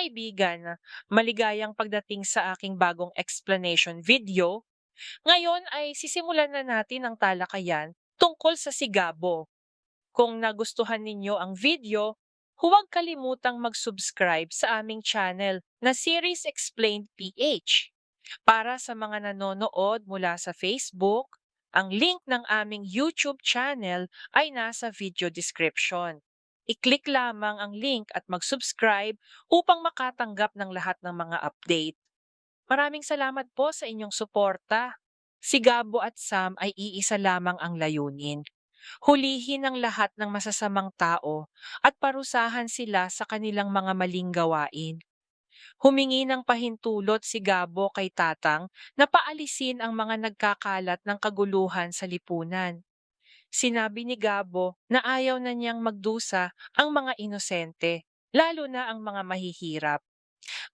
kaibigan, maligayang pagdating sa aking bagong explanation video. Ngayon ay sisimulan na natin ang talakayan tungkol sa sigabo. Kung nagustuhan ninyo ang video, huwag kalimutang mag-subscribe sa aming channel na Series Explained PH. Para sa mga nanonood mula sa Facebook, ang link ng aming YouTube channel ay nasa video description. I-click lamang ang link at mag-subscribe upang makatanggap ng lahat ng mga update. Maraming salamat po sa inyong suporta. Si Gabo at Sam ay iisa lamang ang layunin. Hulihin ang lahat ng masasamang tao at parusahan sila sa kanilang mga maling gawain. Humingi ng pahintulot si Gabo kay Tatang na paalisin ang mga nagkakalat ng kaguluhan sa lipunan. Sinabi ni Gabo na ayaw na niyang magdusa ang mga inosente, lalo na ang mga mahihirap.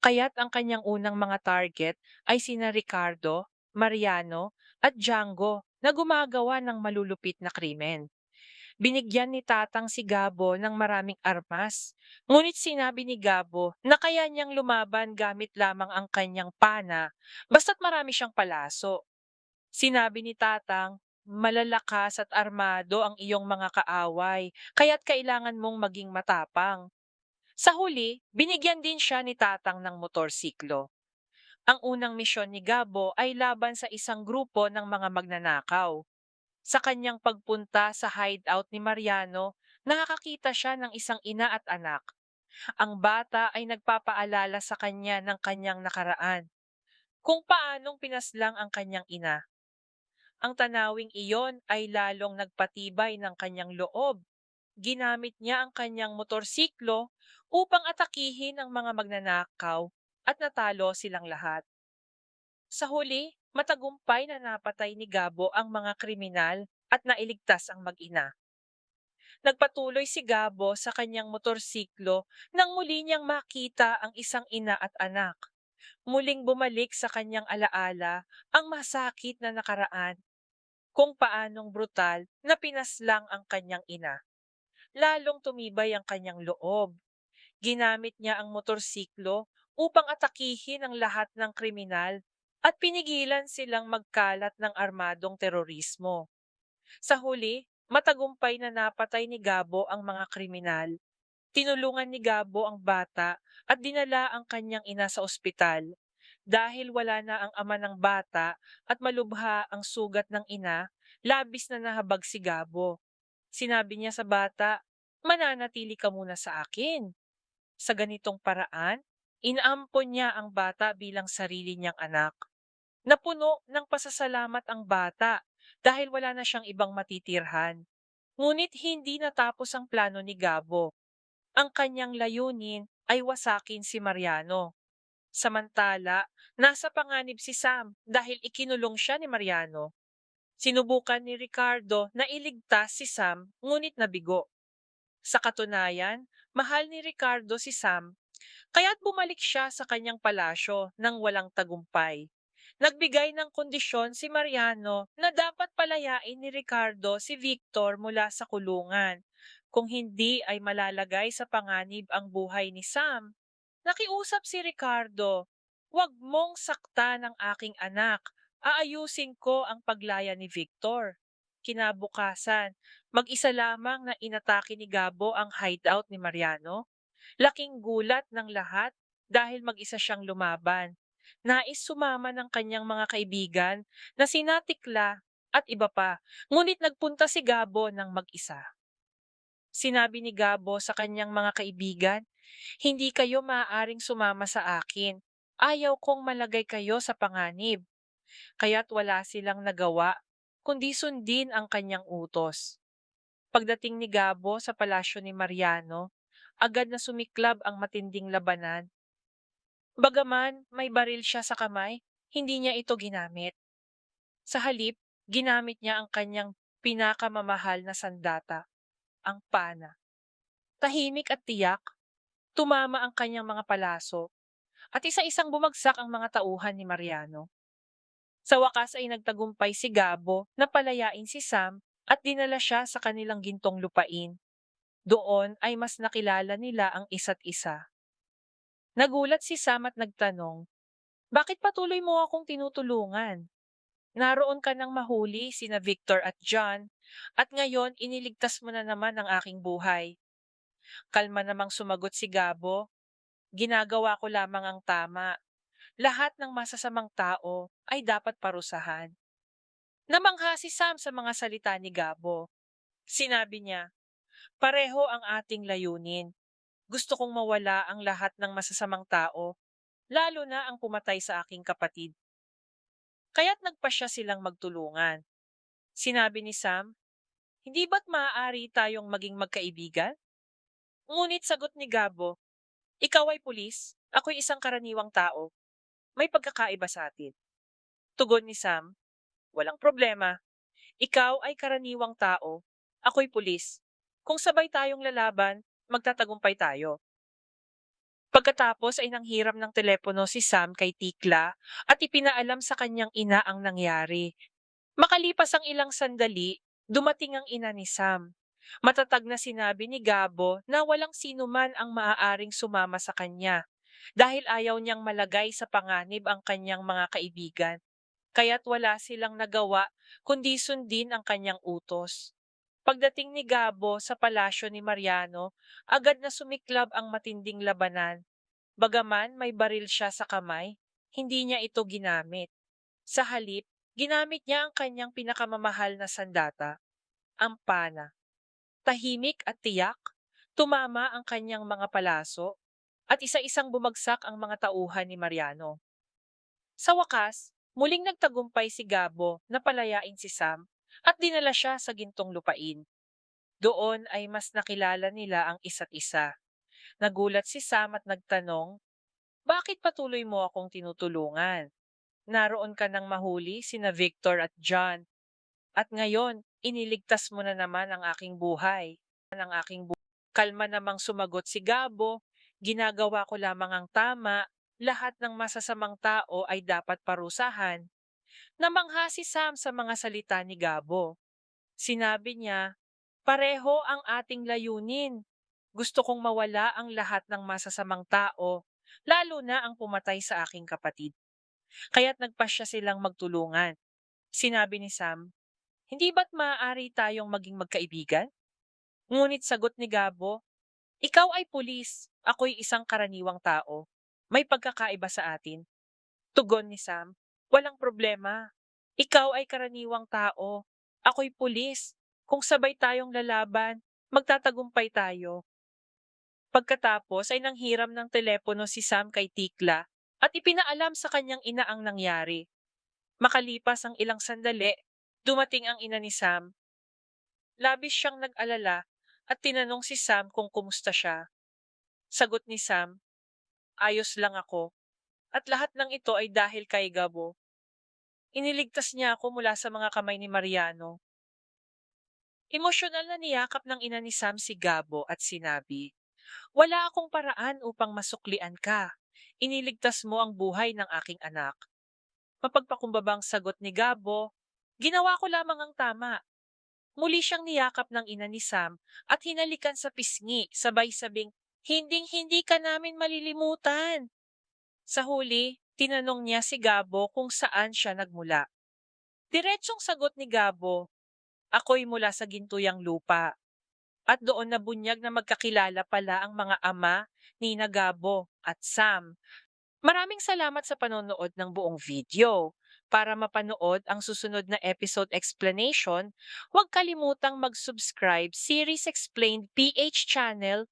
Kaya't ang kanyang unang mga target ay sina Ricardo, Mariano at Django na gumagawa ng malulupit na krimen. Binigyan ni Tatang si Gabo ng maraming armas. Ngunit sinabi ni Gabo na kaya niyang lumaban gamit lamang ang kanyang pana basta't marami siyang palaso. Sinabi ni Tatang, malalakas at armado ang iyong mga kaaway, kaya't kailangan mong maging matapang. Sa huli, binigyan din siya ni Tatang ng motorsiklo. Ang unang misyon ni Gabo ay laban sa isang grupo ng mga magnanakaw. Sa kanyang pagpunta sa hideout ni Mariano, nakakita siya ng isang ina at anak. Ang bata ay nagpapaalala sa kanya ng kanyang nakaraan, kung paanong pinaslang ang kanyang ina. Ang tanawing iyon ay lalong nagpatibay ng kanyang loob. Ginamit niya ang kanyang motorsiklo upang atakihin ang mga magnanakaw at natalo silang lahat. Sa huli, matagumpay na napatay ni Gabo ang mga kriminal at nailigtas ang mag-ina. Nagpatuloy si Gabo sa kanyang motorsiklo nang muli niyang makita ang isang ina at anak. Muling bumalik sa kanyang alaala ang masakit na nakaraan, kung paanong brutal na pinaslang ang kanyang ina. Lalong tumibay ang kanyang loob. Ginamit niya ang motorsiklo upang atakihin ang lahat ng kriminal at pinigilan silang magkalat ng armadong terorismo. Sa huli, matagumpay na napatay ni Gabo ang mga kriminal. Tinulungan ni Gabo ang bata at dinala ang kanyang ina sa ospital. Dahil wala na ang ama ng bata at malubha ang sugat ng ina, labis na nahabag si Gabo. Sinabi niya sa bata, mananatili ka muna sa akin. Sa ganitong paraan, inaampon niya ang bata bilang sarili niyang anak. Napuno ng pasasalamat ang bata dahil wala na siyang ibang matitirhan. Ngunit hindi natapos ang plano ni Gabo. Ang kanyang layunin ay wasakin si Mariano. Samantala, nasa panganib si Sam dahil ikinulong siya ni Mariano. Sinubukan ni Ricardo na iligtas si Sam ngunit nabigo. Sa katunayan, mahal ni Ricardo si Sam, kaya't bumalik siya sa kanyang palasyo nang walang tagumpay. Nagbigay ng kondisyon si Mariano na dapat palayain ni Ricardo si Victor mula sa kulungan. Kung hindi ay malalagay sa panganib ang buhay ni Sam. Nakiusap si Ricardo, "Huwag mong saktan ang aking anak. Aayusin ko ang paglaya ni Victor." Kinabukasan, mag-isa lamang na inatake ni Gabo ang hideout ni Mariano. Laking gulat ng lahat dahil mag-isa siyang lumaban. Nais sumama ng kanyang mga kaibigan na sina Tikla at iba pa, ngunit nagpunta si Gabo ng mag-isa. Sinabi ni Gabo sa kanyang mga kaibigan, hindi kayo maaaring sumama sa akin. Ayaw kong malagay kayo sa panganib. Kaya't wala silang nagawa, kundi sundin ang kanyang utos. Pagdating ni Gabo sa palasyo ni Mariano, agad na sumiklab ang matinding labanan. Bagaman may baril siya sa kamay, hindi niya ito ginamit. Sa halip, ginamit niya ang kanyang pinakamamahal na sandata, ang pana. Tahimik at tiyak, tumama ang kanyang mga palaso at isa-isang bumagsak ang mga tauhan ni Mariano. Sa wakas ay nagtagumpay si Gabo na palayain si Sam at dinala siya sa kanilang gintong lupain. Doon ay mas nakilala nila ang isa't isa. Nagulat si Sam at nagtanong, bakit patuloy mo akong tinutulungan? Naroon ka nang mahuli sina Victor at John, at ngayon iniligtas mo na naman ang aking buhay. Kalma namang sumagot si Gabo, ginagawa ko lamang ang tama. Lahat ng masasamang tao ay dapat parusahan. Namangha si Sam sa mga salita ni Gabo. Sinabi niya, pareho ang ating layunin. Gusto kong mawala ang lahat ng masasamang tao, lalo na ang pumatay sa aking kapatid. Kaya't nagpasya silang magtulungan. Sinabi ni Sam, hindi ba't maaari tayong maging magkaibigan? Ngunit sagot ni Gabo, ikaw ay pulis, ako'y isang karaniwang tao. May pagkakaiba sa atin. Tugon ni Sam, walang problema. Ikaw ay karaniwang tao, ako'y pulis. Kung sabay tayong lalaban, magtatagumpay tayo. Pagkatapos ay nanghiram ng telepono si Sam kay Tikla at ipinaalam sa kanyang ina ang nangyari. Makalipas ang ilang sandali, dumating ang ina ni Sam. Matatag na sinabi ni Gabo na walang sino man ang maaaring sumama sa kanya dahil ayaw niyang malagay sa panganib ang kanyang mga kaibigan. Kaya't wala silang nagawa kundi sundin ang kanyang utos. Pagdating ni Gabo sa palasyo ni Mariano, agad na sumiklab ang matinding labanan. Bagaman may baril siya sa kamay, hindi niya ito ginamit. Sa halip, ginamit niya ang kanyang pinakamamahal na sandata, ang pana. Tahimik at tiyak, tumama ang kanyang mga palaso, at isa-isang bumagsak ang mga tauhan ni Mariano. Sa wakas, muling nagtagumpay si Gabo na palayain si Sam at dinala siya sa gintong lupain. Doon ay mas nakilala nila ang isa't isa. Nagulat si Sam at nagtanong, bakit patuloy mo akong tinutulungan? Naroon ka nang mahuli sina Victor at John, at ngayon iniligtas mo na naman ang aking buhay. Kalma namang sumagot si Gabo, ginagawa ko lamang ang tama, lahat ng masasamang tao ay dapat parusahan. Namangha si Sam sa mga salita ni Gabo. Sinabi niya, pareho ang ating layunin. Gusto kong mawala ang lahat ng masasamang tao, lalo na ang pumatay sa aking kapatid. Kaya't nagpasya silang magtulungan. Sinabi ni Sam, hindi ba't maaari tayong maging magkaibigan? Ngunit sagot ni Gabo, ikaw ay pulis, ako'y isang karaniwang tao. May pagkakaiba sa atin. Tugon ni Sam, walang problema. Ikaw ay karaniwang tao, ako'y pulis. Kung sabay tayong lalaban, magtatagumpay tayo. Pagkatapos ay nanghiram ng telepono si Sam kay Tikla at ipinaalam sa kanyang ina ang nangyari. Makalipas ang ilang sandali, dumating ang ina ni Sam. Labis siyang nag-alala at tinanong si Sam kung kumusta siya. Sagot ni Sam, ayos lang ako. At lahat ng ito ay dahil kay Gabo. Iniligtas niya ako mula sa mga kamay ni Mariano. Emosyonal na niyakap ng ina ni Sam si Gabo at sinabi, wala akong paraan upang masuklian ka. Iniligtas mo ang buhay ng aking anak. Mapagpakumbabang sagot ni Gabo, ginawa ko lamang ang tama. Muli siyang niyakap ng ina ni Sam at hinalikan sa pisngi, sabay sabing, hinding-hindi ka namin malilimutan. Sa huli, tinanong niya si Gabo kung saan siya nagmula. Diretsong sagot ni Gabo, ako'y mula sa gintuyang lupa. At doon nabunyag na magkakilala pala ang mga ama ni Gabo at Sam. Maraming salamat sa panonood ng buong video. Para mapanood ang susunod na episode explanation, huwag kalimutang mag-subscribe Series Explained PH channel